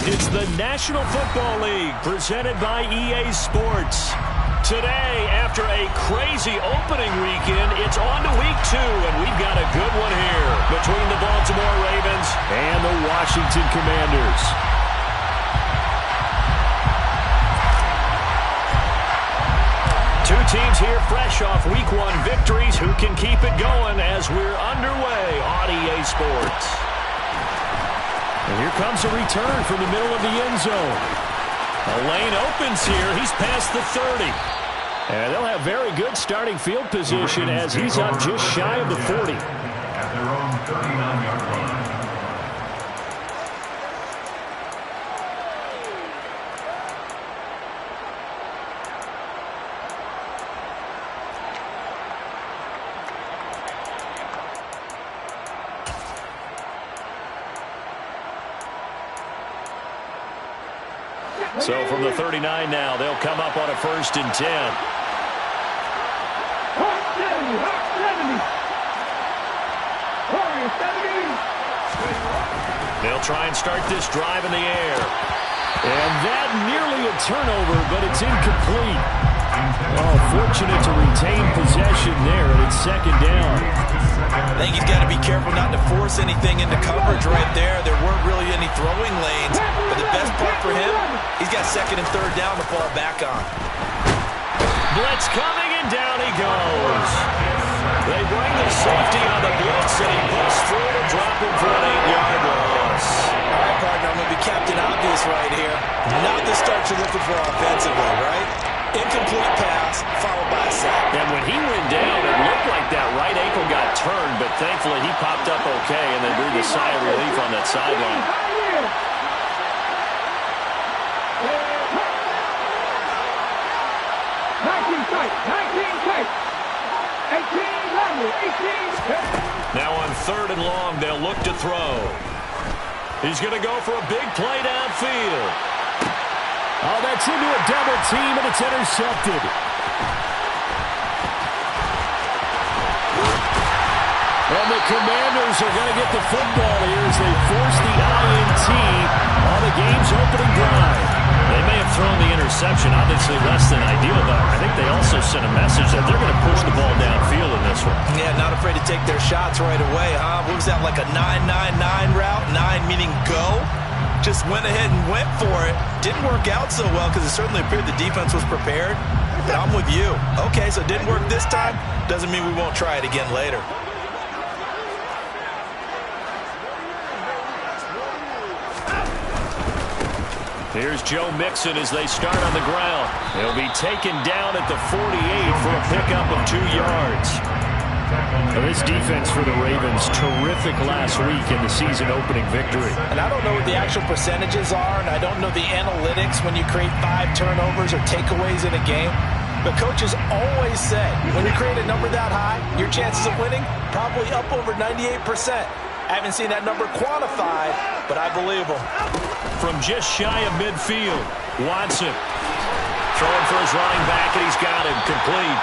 It's the National Football League presented by EA Sports. Today, after a crazy opening weekend, it's on to week 2, and we've got a good one here between the Baltimore Ravens and the Washington Commanders. Two teams here fresh off week 1 victories. Who can keep it going as we're underway on EA Sports? And here comes a return from the middle of the end zone. A lane opens here. He's past the 30. And they'll have very good starting field position as he's up just shy of the 40. At their own 39-yard line. So from the 39 now, they'll come up on a 1st and 10. They'll try and start this drive in the air. And that nearly a turnover, but it's incomplete. Oh, fortunate to retain possession there, and it's 2nd down. I think he's got to be careful not to force anything into coverage right there. There weren't really any throwing lanes, but the best part for him, he's got 2nd and 3rd down to fall back on. Blitz coming, and down he goes. They bring the safety on the blitz, and he busts through to drop him for an 8-yard loss. All right, partner, I'm going to be Captain Obvious right here. Not the start you're looking for offensively, right? Incomplete pass, followed by a sack. And when he went down, it looked like that right ankle got turned, but thankfully he popped up okay, and they breathed a sigh of relief on that sideline. Now on 3rd and long, they'll look to throw. He's going to go for a big play downfield. Oh, that's into a double team, and it's intercepted. And the Commanders are going to get the football here as they force the INT on the game's opening drive. They may have thrown the interception, obviously less than ideal, but I think they also sent a message that they're going to push the ball downfield in this one. Yeah, not afraid to take their shots right away, huh? What was that, like a 9-9-9 route? 9 meaning go? Just went ahead and went for it. Didn't work out so well because it certainly appeared the defense was prepared. But I'm with you. Okay, so it didn't work this time. Doesn't mean we won't try it again later. Here's Joe Mixon as they start on the ground. He'll be taken down at the 48 for a pickup of 2 yards. Now this defense for the Ravens, terrific last week in the season opening victory. And I don't know what the actual percentages are, and I don't know the analytics when you create 5 turnovers or takeaways in a game. But coaches always say, when you create a number that high, your chances of winning probably up over 98%. I haven't seen that number quantified, but I believe them. From just shy of midfield, Watson throwing for his running back, and he's got him complete.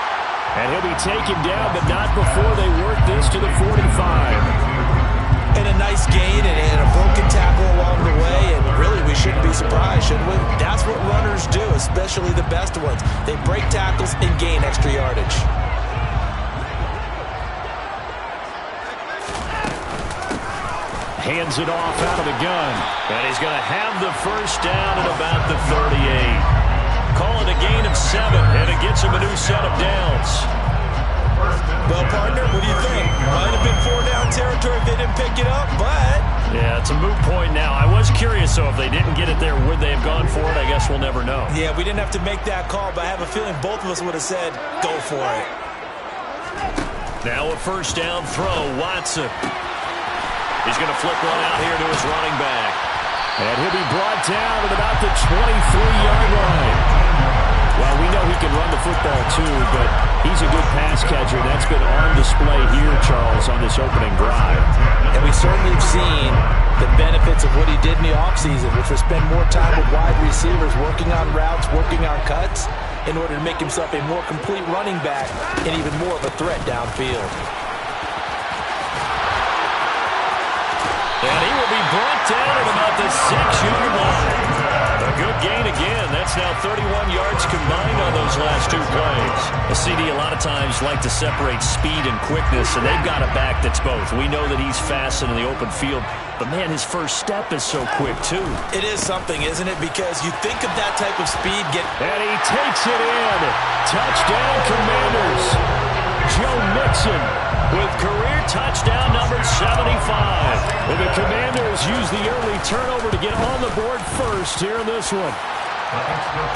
And he'll be taken down, but not before they work this to the 45. And a nice gain and a broken tackle along the way, and really we shouldn't be surprised, should we? That's what runners do, especially the best ones. They break tackles and gain extra yardage. Hands it off out of the gun. And he's going to have the 1st down at about the 38. Call it a gain of 7, and it gets him a new set of downs. Well, partner, what do you think? Might have been 4-down territory if they didn't pick it up, but... Yeah, it's a moot point now. I was curious, though, if they didn't get it there, would they have gone for it? I guess we'll never know. Yeah, we didn't have to make that call, but I have a feeling both of us would have said, go for it. Now a 1st down throw, Watson. He's going to flip one out here to his running back. And he'll be brought down at about the 23-yard line. Well, we know he can run the football, too, but he's a good pass catcher. That's been on display here, Charles, on this opening drive. And we certainly have seen the benefits of what he did in the offseason, which was spend more time with wide receivers, working on routes, working on cuts, in order to make himself a more complete running back and even more of a threat downfield. And he will will be brought down at about the 6-yard line. A good gain again. That's now 31 yards combined on those last two plays. A CD a lot of times like to separate speed and quickness, and they've got a back that's both. We know that he's fast in the open field, but, man, his first step is so quick, too. It is something, isn't it? Because you think of that type of speed. And he takes it in. Touchdown, Commanders. Joe Mixon with career touchdown number 75. And the Commanders use the early turnover to get on the board first here in this one.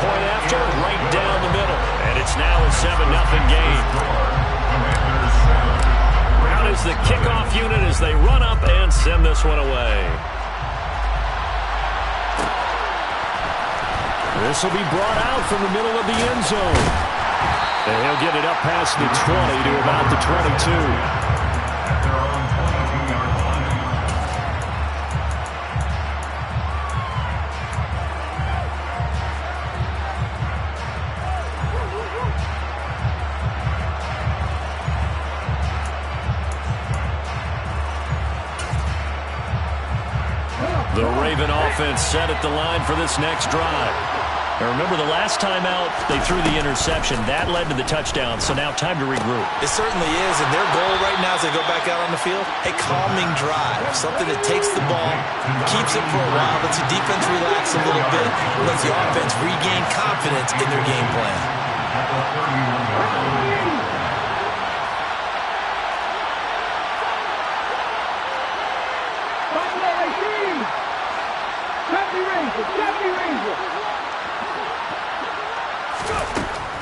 Point after, right down the middle. And it's now a 7-0 game. Out is the kickoff unit as they run up and send this one away. This will be brought out from the middle of the end zone. And he'll get it up past the 20 to about the 22. At their own 22-yard line. The Raven offense set at the line for this next drive. Now remember, the last time out, they threw the interception. That led to the touchdown, so now time to regroup. It certainly is, and their goal right now as they go back out on the field, a calming drive, something that takes the ball, keeps it for a while, lets the defense relax a little bit, lets the offense regain confidence in their game plan. At the 31-yard line.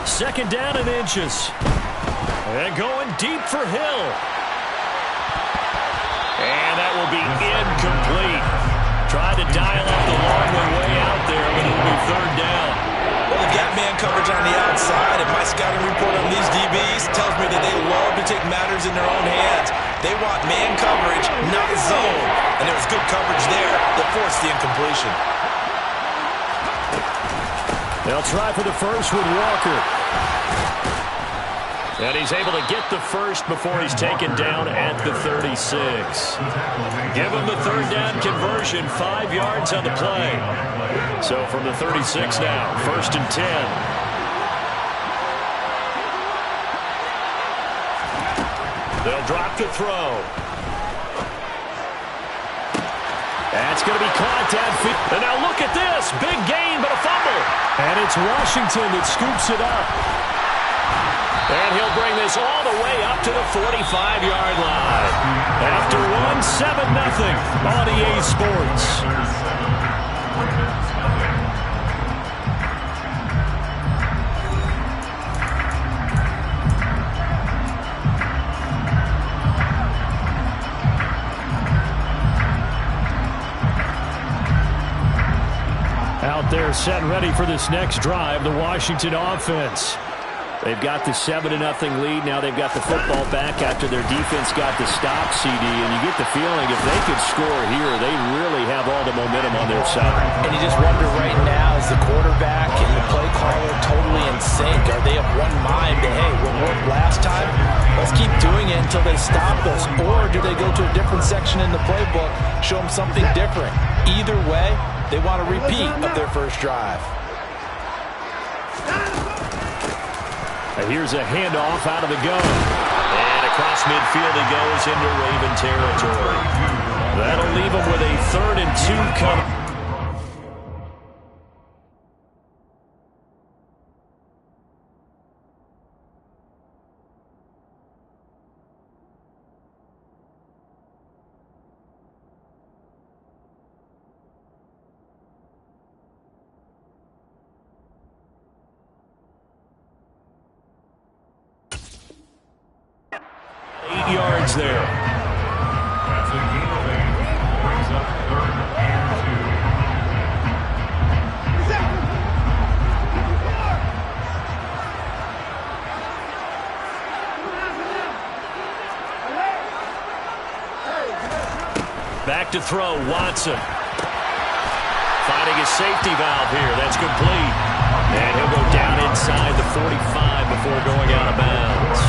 Second down and inches. And going deep for Hill. And that will be incomplete. Tried to dial up the long way out there, but it'll be third down. Well, they've got man coverage on the outside, and my scouting report on these DBs tells me that they love to take matters in their own hands. They want man coverage, not zone. And there was good coverage there that forced the incompletion. They'll try for the first with Walker. And he's able to get the first before he's taken down at the 36. Give him the third down conversion, 5 yards on the play. So from the 36 now, 1st and 10. They'll drop to throw. That's going to be caught downfield. And now look at this. Big gain, but a fumble. And it's Washington that scoops it up. And he'll bring this all the way up to the 45-yard line. After one, 7-0 on EA Sports. Out there set and ready for this next drive, the Washington offense. They've got the 7-0 lead. Now they've got the football back after their defense got the stop, CD. And you get the feeling if they could score here, they really have all the momentum on their side. And you just wonder right now, is the quarterback and the play caller totally in sync? Are they of one mind that, hey, what worked last time, let's keep doing it until they stop us? Or do they go to a different section in the playbook, show them something different? Either way, they want a repeat of their first drive. Here's a handoff out of the gun. And across midfield he goes into Raven territory. That'll leave him with a 3rd and 2 coming. Yards there. That's a gain of 8. Brings up 3rd and 2. Back to throw, Watson. Finding his safety valve here. That's complete. And he'll go down inside the 45 before going out of bounds.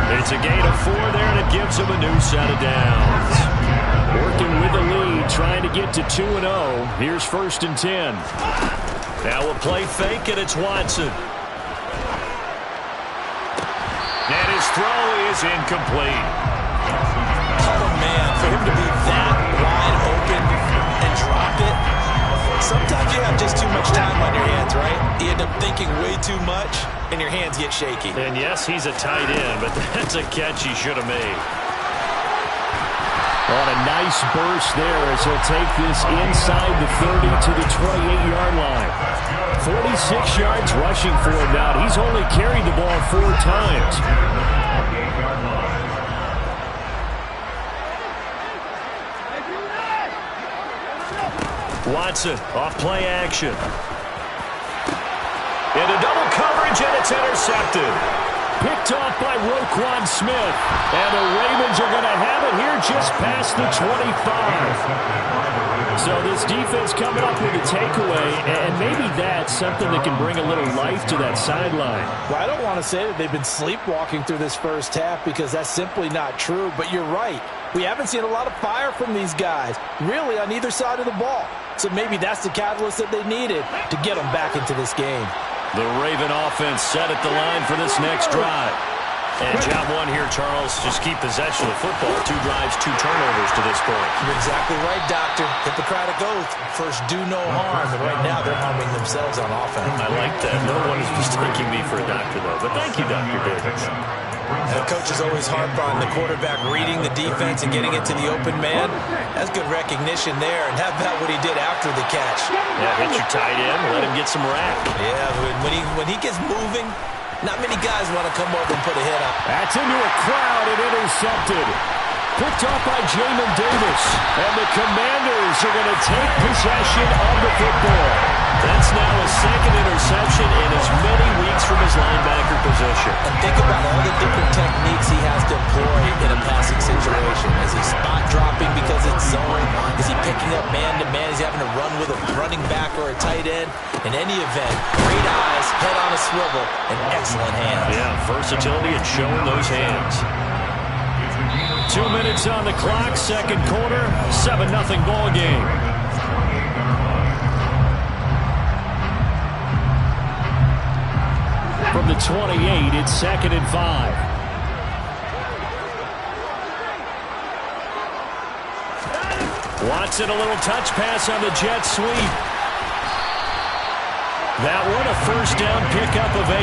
It's a gain of 4 there, and it gives him a new set of downs. Working with the lead, trying get to 2-0. Here's 1st and 10. Now we'll play fake, and it's Watson. And his throw is incomplete. Oh, man, for him to be that wide open and drop it. Sometimes you have just too much time on your hands, right? You end up thinking way too much, and your hands get shaky. And yes, he's a tight end, but that's a catch he should have made. On a nice burst there as he'll take this inside the 30 to the 28-yard line. 46 yards rushing for him now. He's only carried the ball 4 times. Watson off play action. Into double coverage, and it's intercepted. Picked off by Roquan Smith. And the Ravens are going to have it here just past the 25. So this defense coming up with a takeaway, and maybe that's something that can bring a little life to that sideline. Well, I don't want to say that they've been sleepwalking through this first half because that's simply not true, but you're right. We haven't seen a lot of fire from these guys, really, on either side of the ball. So maybe that's the catalyst that they needed to get them back into this game. The Raven offense set at the line for this next drive. And job one here, Charles, just keep possession of the football. 2 drives, 2 turnovers to this point. You're exactly right, Doctor. Hippocratic oath. First, do no harm. And right now, they're harming themselves on offense. I like that. No one is mistaking me for a doctor, though. But thank you, Dr. Davis. The coaches always harp on the quarterback reading the defense and getting it to the open man. That's good recognition there. And how about what he did after the catch? Yeah, hit your tight end, let him get some rack. Yeah, when he gets moving, not many guys want to come over and put a hit on. That's into a crowd and intercepted. Picked off by Jamin Davis. And the Commanders are going to take possession of the football. That's now his 2nd interception in as many weeks from his linebacker position. And think about all the different techniques he has to employ in a passing situation. Is he spot dropping because it's zone? Is he picking up man-to-man? Is he having to run with a running back or a tight end? In any event, great eyes, head on a swivel, and excellent hands. Yeah, versatility and showing those hands. 2 minutes on the clock, 2nd quarter, 7-0 ball game. From the 28, it's 2nd and 5. Watson, a little touch pass on the jet sweep. That one, a 1st down pickup of 8.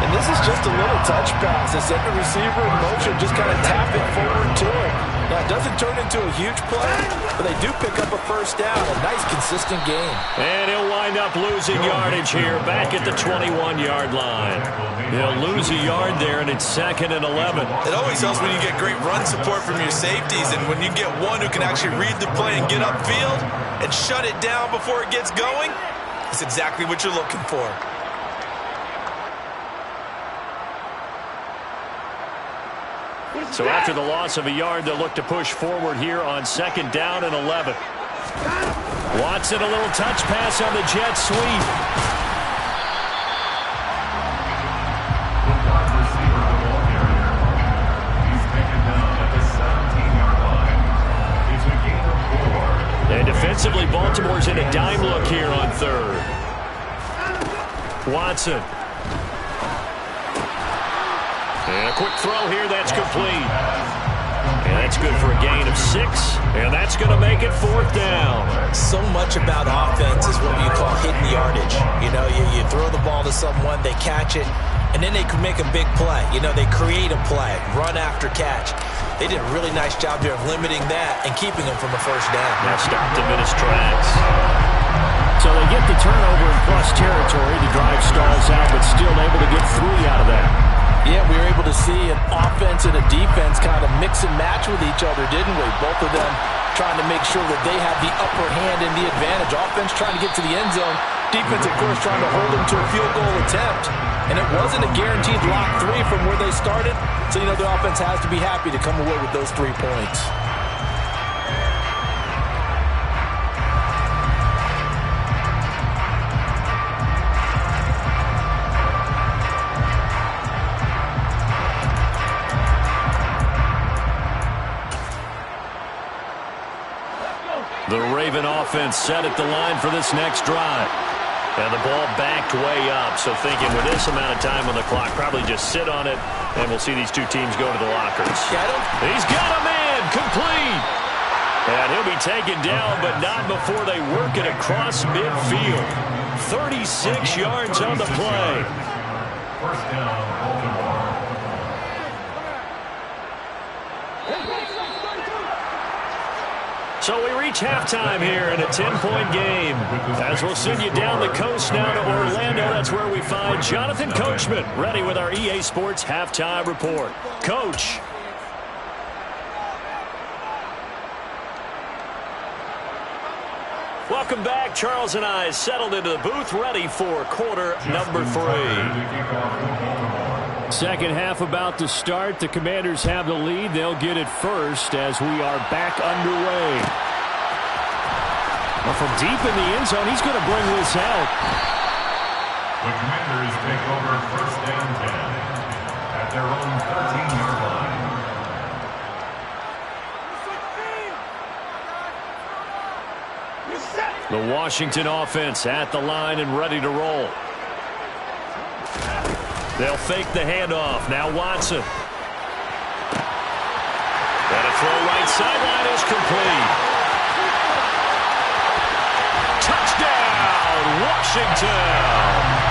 And this is just a little touch pass. They set the receiver in motion, just kind of tap it forward to him. Now, it doesn't turn into a huge play, but they do pick up a 1st down. A nice, consistent game. And he'll wind up losing yardage here, back at the 21-yard line. He'll lose a yard there, and it's 2nd and 11. It always helps when you get great run support from your safeties, and when you get one who can actually read the play and get upfield and shut it down before it gets going, that's exactly what you're looking for. So after the loss of a yard, they'll look to push forward here on 2nd down and 11. Watson, a little touch pass on the jet sweep. And defensively, Baltimore's in a dime look here on 3rd. Watson. And a quick throw here, that's complete. And that's good for a gain of 6. And that's going to make it 4th down. So much about offense is what you call hitting yardage. You know, you throw the ball to someone, they catch it, and then they can make a big play. You know, they create a play, run after catch. They did a really nice job there of limiting that and keeping him from a 1st down. That stopped him in his tracks. So they get the turnover in plus territory. The drive stalls out, but still able to get 3 out of that. Yeah, we were able to see an offense and a defense kind of mix and match with each other, didn't we? Both of them trying to make sure that they have the upper hand and the advantage. Offense trying to get to the end zone. Defense, of course, trying to hold them to a field goal attempt. And it wasn't a guaranteed lock 3 from where they started. So, you know, the offense has to be happy to come away with those 3 points. The Raven offense set at the line for this next drive. And the ball backed way up, so thinking with this amount of time on the clock, probably just sit on it, and we'll see these two teams go to the lockers. He's got a man, complete. And he'll be taken down, but not before they work it across midfield. 36 yards on the play. First down, Baltimore. So we reach halftime here in a 10-point game. As we'll send you down the coast now to Orlando, that's where we find Jonathan Coachman ready with our EA Sports Halftime Report. Coach. Welcome back. Charles and I settled into the booth ready for quarter number 3. Second half about to start. The Commanders have the lead. They'll get it first as we are back underway. Well, from deep in the end zone, he's going to bring this out. The Commanders take over first and 10 at their own 13-yard line. The Washington offense at the line and ready to roll. They'll fake the handoff. Now Watson. And a throw right sideline is complete. Touchdown, Washington.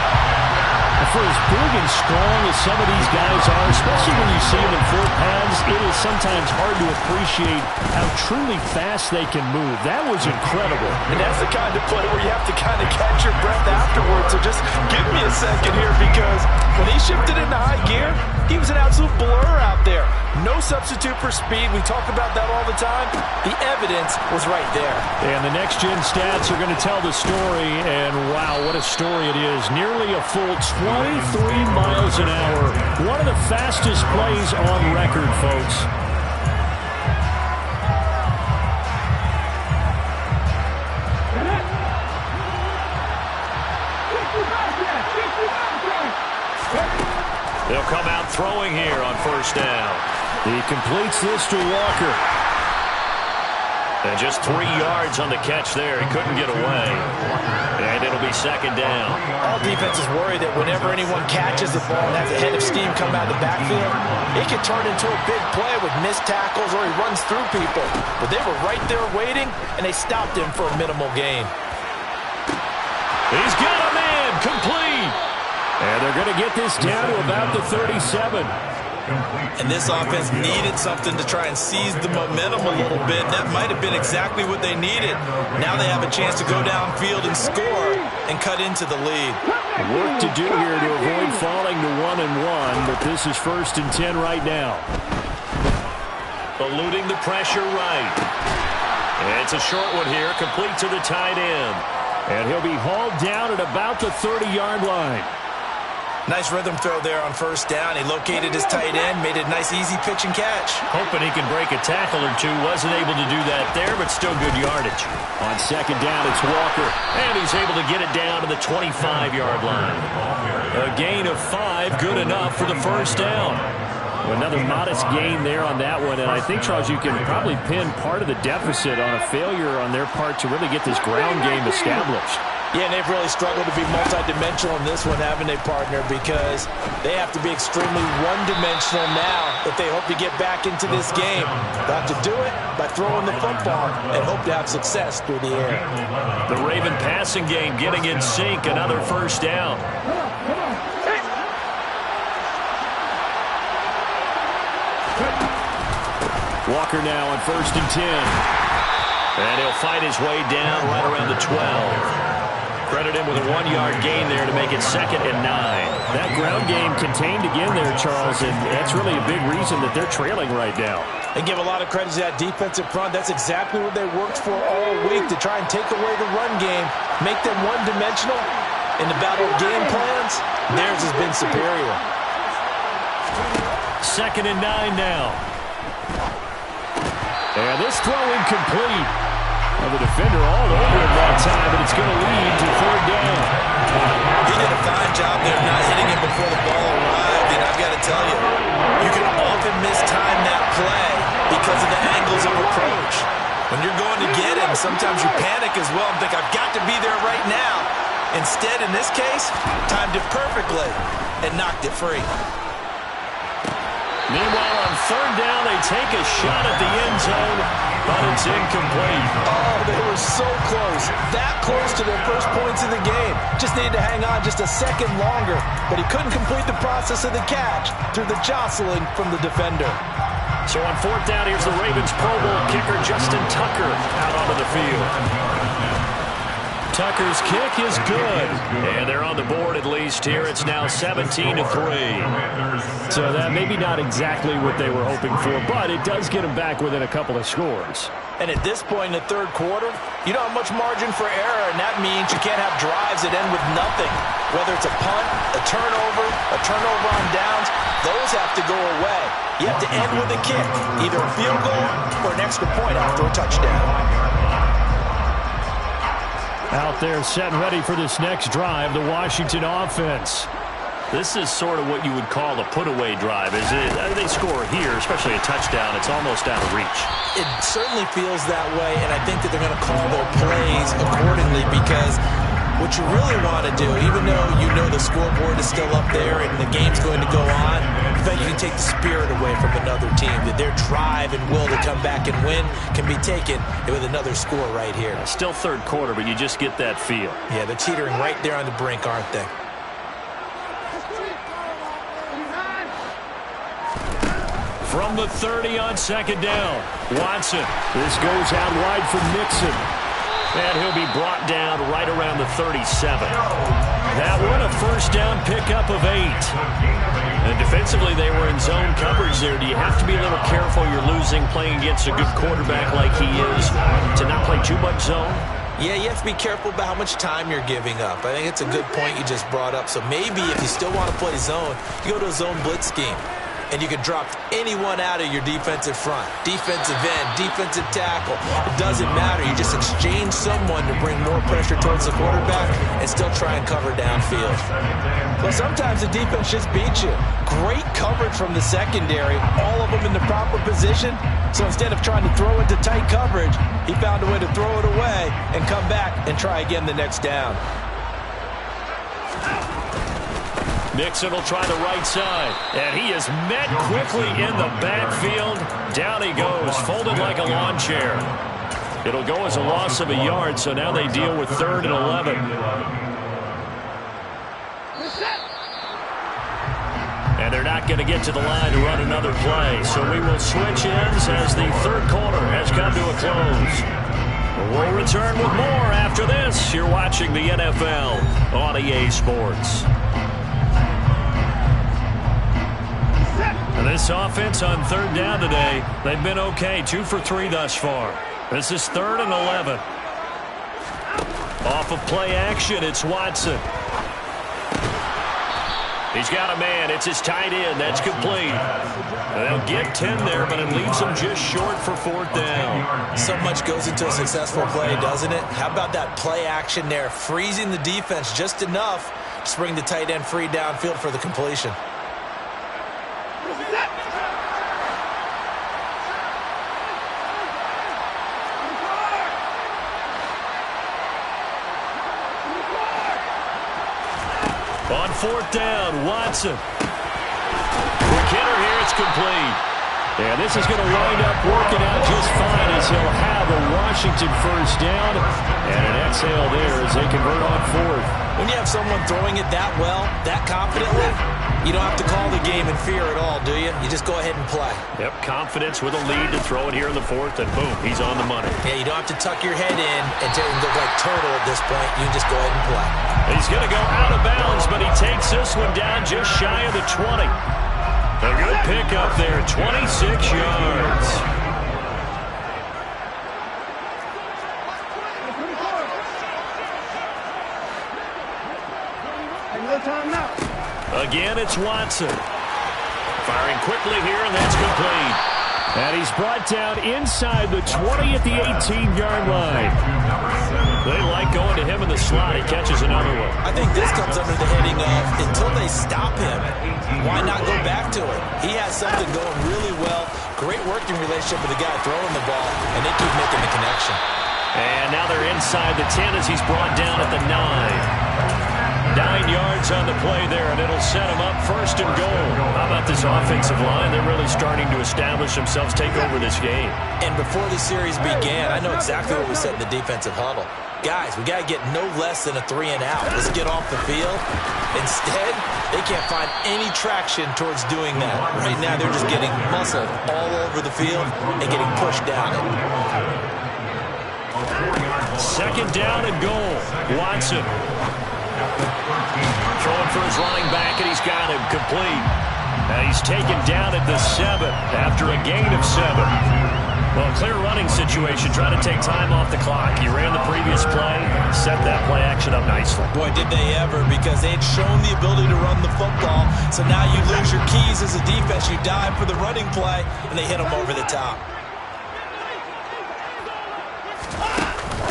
For as big and strong as some of these guys are, especially when you see them in full pads, it is sometimes hard to appreciate how truly fast they can move. That was incredible. And that's the kind of play where you have to kind of catch your breath afterwards. So just give me a second here, because when he shifted into high gear, he was an absolute blur out there. No substitute for speed. We talk about that all the time. The evidence was right there. And the next-gen stats are going to tell the story, and wow, what a story it is. Nearly a full 23 miles an hour. One of the fastest plays on record, folks. They'll come out throwing here on first down. He completes this to Walker. And just 3 yards on the catch there. He couldn't get away. And it'll be second down. All defenses worry that whenever anyone catches the ball and has a head of steam come out of the backfield, it can turn into a big play with missed tackles or he runs through people. But they were right there waiting, and they stopped him for a minimal gain. He's got a man, complete. And they're going to get this down to about the 37. And this offense needed something to try and seize the momentum a little bit. That might have been exactly what they needed. Now they have a chance to go downfield and score and cut into the lead. Work to do here to avoid falling to 1-1, but this is first and 10 right now. Eluding the pressure right. And it's a short one here, complete to the tight end. And he'll be hauled down at about the 30-yard line. Nice rhythm throw there on first down. He located his tight end, made a nice easy pitch and catch. Hoping he can break a tackle or two. Wasn't able to do that there, but still good yardage. On second down, it's Walker. And he's able to get it down to the 25-yard line. A gain of 5, good enough for the first down. Another modest gain there on that one. And I think, Charles, you can probably pin part of the deficit on a failure on their part to really get this ground game established. Yeah, and they've really struggled to be multidimensional in this one, haven't they, partner? Because they have to be extremely one-dimensional now if they hope to get back into this game. They'll have to do it by throwing the football and hope to have success through the air. The Raven passing game getting in sync, another first down. Walker now on first and 10. And he'll fight his way down right around the 12. Credit him with a 1-yard gain there to make it second and 9. That ground game contained again there, Charles, and that's really a big reason that they're trailing right now. They give a lot of credit to that defensive front. That's exactly what they worked for all week, to try and take away the run game, make them one-dimensional. In the battle of game plans, theirs has been superior. Second and 9 now. And this throw incomplete. Well, the defender all over him that time, but it's going to lead to third down. He did a fine job there not hitting him before the ball arrived, and I've got to tell you, you can often mistime that play because of the angles of approach. When you're going to get it, and sometimes you panic as well and think, I've got to be there right now. Instead, in this case, timed it perfectly and knocked it free. Meanwhile, on third down, they take a shot at the end zone, but it's incomplete. Oh, they were so close. That close to their first points in the game. Just needed to hang on just a second longer, but he couldn't complete the process of the catch through the jostling from the defender. So on fourth down, here's the Ravens Pro Bowl kicker Justin Tucker out onto the field. Tucker's kick is good, and they're on the board at least here. It's now 17-3. So that maybe not exactly what they were hoping for, but it does get them back within a couple of scores. And at this point in the third quarter, you don't have much margin for error, and that means you can't have drives that end with nothing. Whether it's a punt, a turnover on downs, those have to go away. You have to end with a kick, either a field goal or an extra point after a touchdown. Out there set and ready for this next drive, the Washington offense. This is sort of what you would call a put-away drive, is it? They score here, especially a touchdown. It's almost out of reach. It certainly feels that way, and I think that they're going to call their plays accordingly because what you really want to do, even though you know the scoreboard is still up there and the game's going to go on, I think you can take the spirit away from another team, that their drive and will to come back and win can be taken with another score right here. Still third quarter, but you just get that feel. Yeah, they're teetering right there on the brink, aren't they? From the 30 on second down, Watson. This goes out wide for Mixon. And he'll be brought down right around the 37. That one a first down pickup of 8. And defensively, they were in zone coverage there. Do you have to be a little careful? You're losing playing against a good quarterback like he is to not play too much zone? Yeah, you have to be careful about how much time you're giving up. I think it's a good point you just brought up. So maybe if you still want to play zone, you go to a zone blitz scheme. And you can drop anyone out of your defensive front. Defensive end, defensive tackle. It doesn't matter. You just exchange someone to bring more pressure towards the quarterback and still try and cover downfield. Well, sometimes the defense just beats you. Great coverage from the secondary. All of them in the proper position. So instead of trying to throw into tight coverage, he found a way to throw it away and come back and try again the next down. Mixon will try the right side, and he is met quickly in the backfield. Down he goes, folded like a lawn chair. It'll go as a loss of a yard, so now they deal with 3rd and 11. And they're not going to get to the line to run another play, so we will switch ends as the third quarter has come to a close. We'll return with more after this. You're watching the NFL on EA Sports. This offense on third down today, they've been okay. 2 for 3 thus far. This is 3rd and 11. Off of play action, it's Watson. He's got a man. It's his tight end. That's complete. They'll get 10 there, but it leaves them just short for 4th down. So much goes into a successful play, doesn't it? How about that play action there? Freezing the defense just enough to bring the tight end free downfield for the completion. On 4th down, Watson. Quick hitter here, it's complete. And this is going to wind up working out just fine as he'll have a Washington first down. And an exhale there as they convert on 4th. When you have someone throwing it that well, that confidently, you don't have to call the game in fear at all, do you? You just go ahead and play. Yep, confidence with a lead to throw it here in the 4th, and boom, he's on the money. Yeah, you don't have to tuck your head in and look like turtle at this point. You can just go ahead and play. He's going to go out of bounds, but he takes this one down just shy of the 20. A good pickup there, 26 yards. Again, it's Watson. Firing quickly here, and that's complete. And he's brought down inside the 20 at the 18-yard line. They like going to him in the slot. He catches another one. I think this comes under the heading of until they stop him, why not go back to it? He has something going really well Great working relationship with the guy throwing the ball, and they keep making the connection. And now they're inside the 10 as he's brought down at the 9. 9 yards on the play there, and it'll set him up first and goal. How about this offensive line? They're really starting to establish themselves, take over this game. And before the series began, I know exactly what we said in the defensive huddle. Guys, we got to get no less than a 3 and out. Let's get off the field. Instead, they can't find any traction towards doing that. Right now, they're just getting muscled all over the field and getting pushed down it. Second down and goal. Watson throwing for his running back, and he's got him complete. And he's taken down at the 7 after a gain of 7. Well, clear running situation, trying to take time off the clock. He ran the previous play, set that play action up nicely. Boy, did they ever, because they had shown the ability to run the football. So now you lose your keys as a defense. You dive for the running play, and they hit them over the top.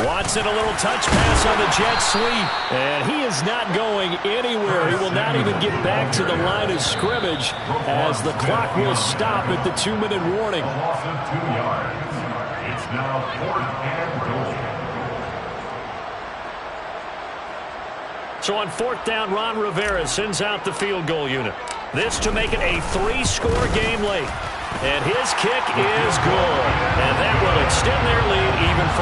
Watson, a little touch pass on the jet sweep. And he is not going anywhere. He will not even get back to the line of scrimmage as the clock will stop at the 2-minute warning. A loss of 2 yards. It's now 4th and goal. So on 4th down, Ron Rivera sends out the field goal unit. This to make it a 3-score game late. And his kick is good. And that will extend their lead even further.